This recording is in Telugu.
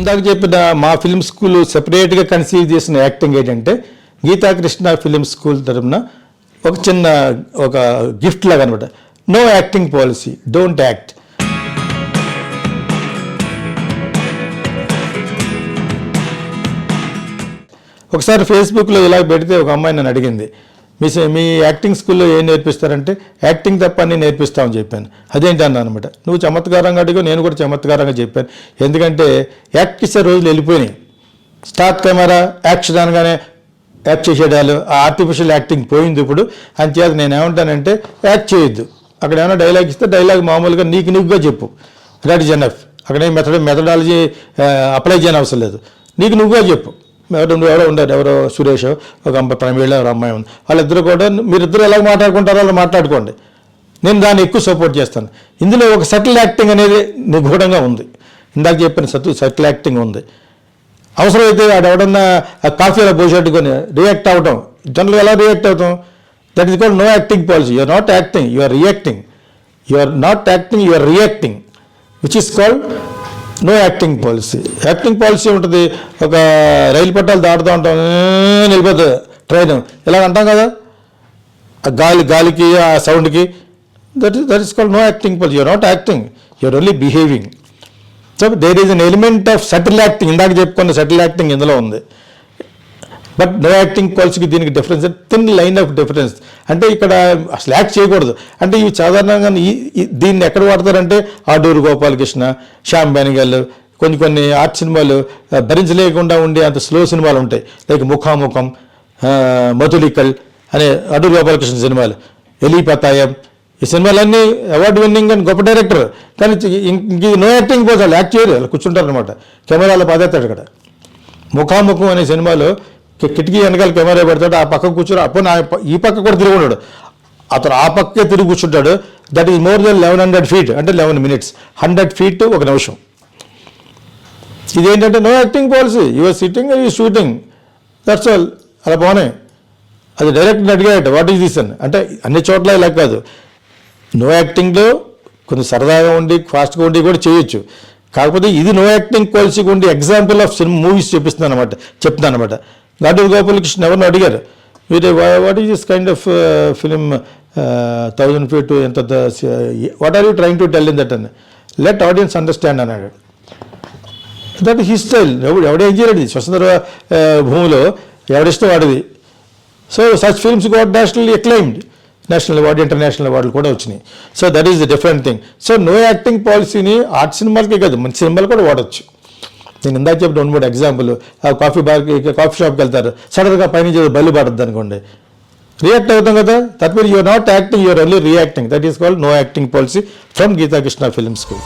ఇందాక చెప్పిన మా ఫిల్మ్ స్కూల్ సెపరేట్గా కన్సీవ్ చేసిన యాక్టింగ్ ఏంటంటే గీతాకృష్ణ ఫిల్మ్ స్కూల్ తరఫున ఒక గిఫ్ట్ లాగా అనమాట. No acting policy, don't act. ఒకసారి ఫేస్బుక్లో ఇలా పెడితే ఒక అమ్మాయి నన్ను అడిగింది, మీ యాక్టింగ్ స్కూల్లో ఏం నేర్పిస్తారంటే యాక్టింగ్ తప్ప అన్నీ నేర్పిస్తామని చెప్పాను. అదేంటి అన్నా అనమాట. నువ్వు చమత్కారంగా అడిగా, నేను కూడా చమత్కారంగా చెప్పాను. ఎందుకంటే యాక్ట్ చేసే రోజులు వెళ్ళిపోయినాయి. స్టార్ట్ కెమెరా యాక్షన్ అనగానే యాక్ట్ చేసేడాలు, ఆ ఆర్టిఫిషియల్ యాక్టింగ్ పోయింది ఇప్పుడు. అంతేకాదు నేను ఏమంటానంటే యాక్ట్ చేయొద్దు. అక్కడ ఏమైనా డైలాగ్ ఇస్తే డైలాగ్ మామూలుగా నీకుగా చెప్పు, దట్ ఈజ్ ఎనఫ్. అక్కడ మెథడాలజీ అప్లై చేయని అవసరం లేదు, నువ్వుగా చెప్పు. ఎవరో ఉండారు, ఎవరో సురేష్, ఒక అమ్మాయి ప్రమీళ, ఎవరో అమ్మాయి ఉంది. వాళ్ళిద్దరు కూడా మీరిద్దరు ఎలా మాట్లాడుకుంటారో అలా మాట్లాడుకోండి. నేను దాన్ని ఎక్కువ సపోర్ట్ చేస్తాను. ఇందులో ఒక సటిల్ యాక్టింగ్ అనేది నిగూఢంగా ఉంది. ఇందాక చెప్పిన సటిల్ యాక్టింగ్ ఉంది. అవసరమైతే వాడు ఎవడన్నా కాఫీలో పోసేట్టుకొని రియాక్ట్ అవ్వటం, జనరల్గా ఎలా రియాక్ట్ అవుతాం? That is called no acting policy. You're not acting, you're reacting. You're not acting, you're reacting, which is called no acting policy. Acting policy ఉంటుంది. ఒక రైలు పట్టాలు దాటుతూ ఉంటాం, వెళ్ళిపోతుంది ట్రైన్, ఇలా అంటాం కదా, ఆ గాలికి ఆ సౌండ్కి. That is called no acting policy. You're not acting, you're only behaving. So there is an element of subtle acting. ఇందాక చెప్పుకున్న సటిల్ యాక్టింగ్ ఇందులో ఉంది. బట్ నో యాక్టింగ్ పాలసీకి దీనికి difference, thin line of difference. అంటే ఇక్కడ అసలు యాక్ట్ చేయకూడదు. అంటే ఇవి సాధారణంగా దీన్ని ఎక్కడ వాడతారంటే ఆడూరు గోపాలకృష్ణ, శ్యామ్ బెనగల్, కొన్ని ఆర్ట్ సినిమాలు భరించలేకుండా ఉండే అంత స్లో సినిమాలు ఉంటాయి. లైక్ ముఖాముఖం, మధులికల్ అనే అడూరు గోపాలకృష్ణ సినిమాలు, ఎలీ పతాయం, ఈ సినిమాలన్నీ అవార్డు విన్నింగ్ అని గొప్ప డైరెక్టర్. కానీ నో యాక్టింగ్ పోతాడు, యాక్ట్ చేయరు, అలా కూర్చుంటారు అనమాట. కెమెరాలో పాదేస్తాడు. అక్కడ ముఖాముఖం అనే సినిమాలో కిటికీ వెనకాల కెమెరా పెడతాడు, ఆ పక్క కూర్చొని అప్పుడు ఈ పక్క కూడా తిరిగి ఉన్నాడు, అతను ఆ పక్కే తిరిగి కూర్చుంటాడు. That is more than 1100 feet, అంటే 11 minutes, 100 feet ఒక నిమిషం. ఇదేంటంటే no acting policy. Your sitting, you shooting, that's all. అలా పోనే. అది డైరెక్ట్గా అడిగాడు, వాట్ ఈజ్ దిస్ అని. అంటే అన్ని చోట్ల ఇలా కాదు. నో యాక్టింగ్లో కొంచెం సరదాగా ఉండి ఫాస్ట్గా ఉండి కూడా చేయొచ్చు. కాకపోతే ఇది నో యాక్టింగ్ పాలసీగా ఉండి ఎగ్జాంపుల్ ఆఫ్ మూవీస్ చెప్తున్నాను అనమాట. అడూరు గోపాలకృష్ణ ఎవరిని అడిగారు, మీరు what is this kind of film 1000 feet, ఎంత, what are you trying to tell in that అని. లెట్ ఆడియన్స్ అండర్స్టాండ్ అన్నాడు. That his style. ఎవడేం చేయలేదు. స్వతంత్ర భూమిలో ఎవడిష్టం వాడిది. So such films got national acclaimed, national award, international అవార్డులు కూడా వచ్చినాయి. So that is the different thing. So no acting పాలసీని ఆర్ట్ సినిమాలకే కాదు, మంచి సినిమాలు కూడా వాడచ్చు. నేను ఇందాక చెప్పి 2-3 ఎగ్జాంపుల్. కాఫీ షాప్కి వెళ్తారు, సడన్గా పైనుంచి బల్లి పడుతుంది అనుకోండి, రియాక్ట్ అవుతాం కదా. That means you're not acting, you're only reacting. That is called no acting policy from Geethakrishna film school.